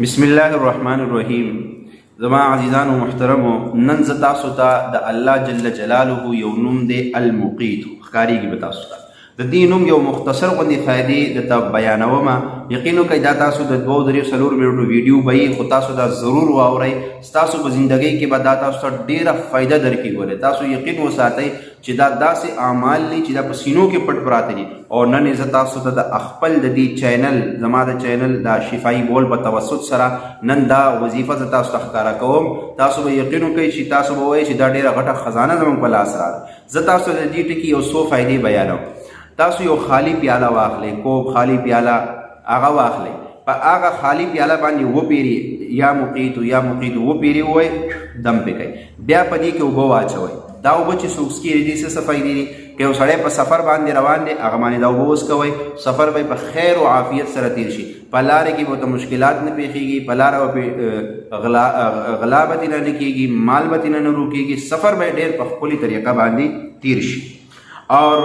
بسم الله الرحمن الرحیم. زما عزیزانو محترمو، نن ز تاسو ته د الله جل جلاله یو نوم دی المقیت ښکاریږي به تاسو ته. د دې نوم یو مختصر غوندې فایدې درته بیانوم. یقین وکړئ دا تاسو د 2-3 منټو ویډیو به وي، خو تاسو دا ضرور واورئ. ستاسو په زندګۍ کې به دا تاسو ته ډېره فایده درکړي. ولې تاسو یقین وساتئ چې دا داسې اعمال دي چې دا په سینو کې پټ پراته دي. او نن زه تاسو ته د خپل د دې چینل، زما د چینل دا شفایي بول په توسط سره نن دا وظیفه زه تاسو ته ښکاره کوم. تاسو به یقین وکړئ چې تاسو به وایئ چې دا ډېره غټه خزانه زموږ په لاس راغله. زه تاسو ته د دې ټکي یو څو فایدې بیانوم. تاسو یو خالی پیاله واخلئ، کوب خالی پیاله هغه واخلئ. په هغه خالی پیاله باندې وپیري یا مقیت وپیري ووایئ، دم پې کوئ. بیا په دې کې اوبه واچوئ. دا اوبه چې څوک څکي دي څه فایدې دي؟ که یو سړی په سفر باندې روان دی، هغه باندې دا اوبه وڅکوئ. سفر به په خیر او عافیت سره تیر شي. په لارې کې به ورته مشکلات نه پیښېږي، په لاره به غلا به ترې نه کېږي، مال به ترې نه روکېږي. سفر به ډېر په ښکلې طریقه باندې تیر شي. اور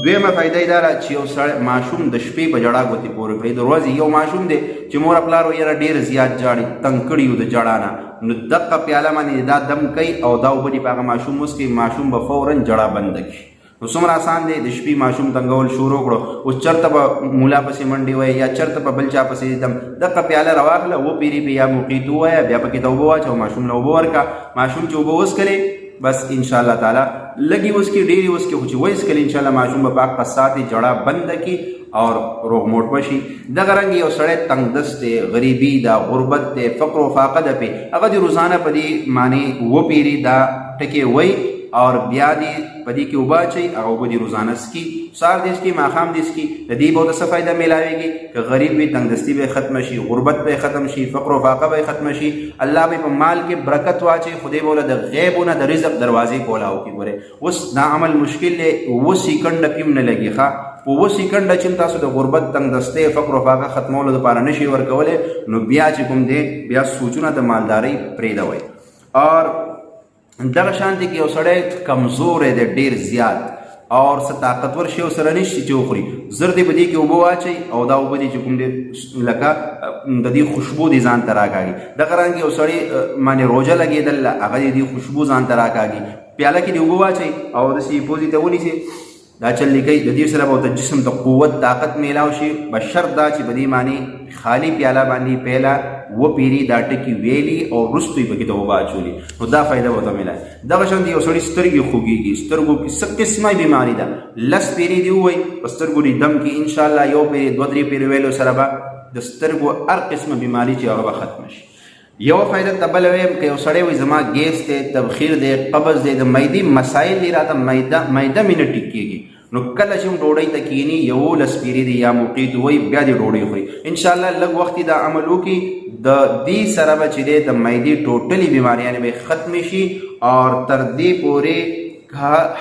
دویمه فایده دا ده چې یو سړی ماشوم د شپې په ژړا ګوتې پورې کړي. د ورځې یو ماشوم دی چې مور پلار یې ډېر زیات جاړي، تنګ کړي یو د ژړا نه، نو دغه پیاله باندې دا دم کوي او دا اوبه دې په هغه ماشوم وڅکي، ماشوم به فوراً ژړا بنده کړي. نو څومره آسان دی. د شپې ماشوم تنګول شروع کړو، اوس چېرته به مولا پسې منډې وایي یا چېرته به بل چا پسې دم. دغه پیاله راواخله، وپیري پې یا مقیت ووایه، بیا پکې ته اوبه واچوه، ماشوم له اوبه ورکړه. ماشوم چې اوبه وڅکلې بس انشاءالله تعالی لږې وڅکي ډېرې وڅکي، خو چې وڅکلې انشاءالله ماشوم به پاک په ساتي، جړه بنده کړي اور روغ موټ بشي. دغه رنګ یو سړی تنګ دست دی، غریبي ده، غربت دی، فقر و فاقه ده پې، هغه دې روزانه په دې معنی وپیري، دا ټکې وایي اور بیا دې په دې کې اوبه اچوي. هغه اوبه دې روزانه څکي، سهار دې څکي، ماښام دې څکي. د دې به ورته څه فایده میلاویږي؟ که غریب وي تنګدستي به ختمه شي، غربت به ختم شي، فقر و فاقه به ختمه شي. الله به په مال کې برکت واچي. خدای به ورله د غیبونه د رزق دروازې کولاو کړي. ګورئ اوس دا عمل مشکل دی، 2 سیکنډه پې هم نه لګي. ښه په 2 سیکنډه چې تاسو د غربت، تنګدستۍ، فقر و فاقه ختمولو دپاره نشي ورکولی، نو بیا چې کوم دی بیا سوچونه د مالدارۍ پرېږدوئ. اور دغه شانتې کې یو سړی کمزور دی ډېر زیات اور څه طاقتور شی ورسره نشي چې وخوري، زر دې په دې کې اوبه واچوئ او دا اوبه دې چې کوم دی لکه د دې خوشبو دې ځان ته راکاږي. دغه رنګ یو سړی باندې روژه لګېدل، هغه دې دې خوشبو ځان ته راکاږي. پیاله کې دې اوبه واچوئ او داسې پوزې ته ونیسئ، دا چل لیکئ. د دې سره به ورته جسم ته قوت طاقت میلاو شي. بشرط دا چې په دې معنی خالی پیاله باندې پیاله وپیري، دا ټکي ویلي او وروستو یې پکې ته اوبه اچولي، نو دا فایده ورته میلایي. دغه شان یو سړي سترګې خوږېږي، سترګو کې څه قسمه بیماري ده، 10 پیرې دې ووایي په سترګو دې دم کې انشاءالله یو پیرې 2-3 پیرې ویلو سره به د سترګو هر قسمه بیماري چې هغه به ختمه شي. یو فایده ته بله ویم، که یو سړی وایي زما ګیس دی، تبخیر دی، قبض دی، د معدې مسایل دي راته، معده مې نه ټیک کېږي، نو کله چې هم ډوډۍ ته کښېني 11 پیرې دي یا مقیت ووایي، بیا دې ډوډۍ خوري. انشاءالله لږ وخت دا عمل وکړي، د دې سره به چې دی د معدې ټوټلي بیماریانې به ختمې شي اور تر دې پورې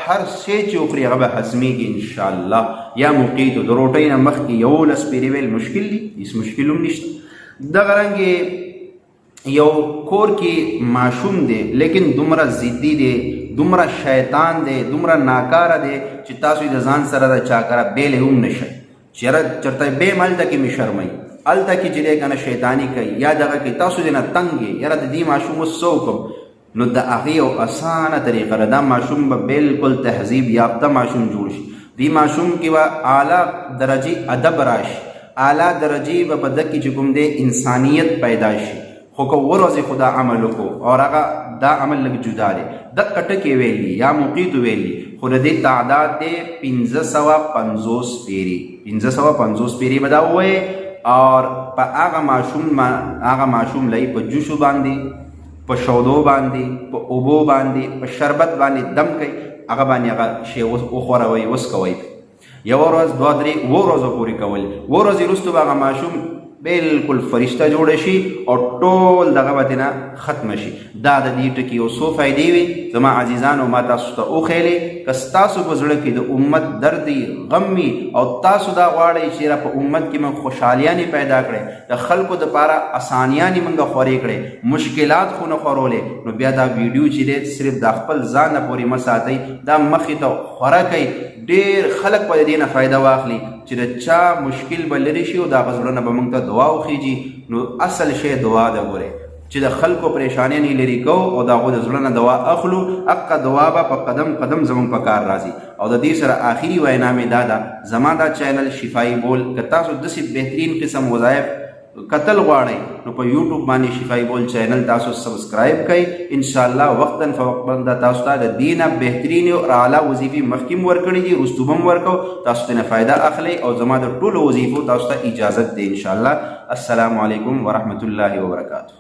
هر شی چې وخوري هغه به هضمېږي انشاءالله. یا مقیت د روټۍ نه مخکې 11 پیرې ویل مشکل دي، هېڅ مشکل هم نشته. دغه رنګې یو کور کې ماشوم دی لیکن دومره ضدي دی، دومره شیطان دی، دومره ناکاره دی چې تاسو د ځان سره د چا کره بیلی هم نشئ. چېرته بیم هلته کې مې شرمئ، هلته کې چې دی که نه شیطاني کوي یا دغه کې تاسو دې نه تنګ یې، یاره د دې ماشوم اوس څه وکړم، نو د هغې یو اسانه طریقه ده. دا ماشوم به بالکل تهذیب یافته ماشوم جوړ شي. دې ماشوم کې به اعلی درجې ادب راشي، اعلی درجې به په ده کې چې کوم دی انسانیت پیدا شي. خو که ورځې خو دا عمل وکړو اور هغه دا عمل لږ جدا دی، دغه ټکې ویلي یا مقیت ویلي، خو د دې تعداد دی 550 پیرې. 550 پیرې به دا ووایې اور په هغه ماشوم لای په جوشو باندې، په شودو باندې، په اوبو باندې، په شربت باندې دم کوي، هغه باندې هغه شی وخوروئ، وڅکوئ. یوه ورځ 2-3 ورځو پورې کول. ورځې وروسته به هغه ماشوم بالکل فرشته جوړ شي او ټول دغه به ترې نه ختمه شي. دا د دې ټکي یو څو فایدې وي زما عزیزانو، ما تاسو ته وښیلې. که ستاسو په زړه کې د امت درد وي، غم وي او تاسو دا غواړئ چې په امت کې موږ خوشحالیانې پیدا کړئ، د خلکو دپاره اسانیانې موږ خورې کړئ، مشکلات خو نه خورولې، نو بیا دا ویډیو چې دی صرف د خپل ځان نه پورې مه ساتئ، دا مخې ته خوره کئ. ډېر خلک به د دې نه فایده واخلي چې د چا مشکل به لرې شي او د هغه زړه نه به موږ ته دعا وخیږي. نو اصل شی دعا ده. ګورئ چې د خلکو پریشانیان یې لرې کوو او د هغو د زړه نه دوا اخلو، حقه دعا به په قدم قدم زموږ په کار راځي. او د دې سره آخري وینا مې دا ده، زما دا چینل شفایي بول که تاسو داسې بهترین قسم وظایف کتل غواړئ نو په یوټیوب باندې شفایي بول چینل تاسو سبسکرایب کړئ. انشاءالله وقتاً فوقتاً تاسو ته د دې نه بهترین او اعلی وظیفې مخکې م ورکړي دي، وروستو به م ورکو. تاسو ترې فایده اخلئ او زما د ټولو وظیفو تاسو ته اجازت دی انشاءالله. السلام علیکم ورحمة الله وبرکاته.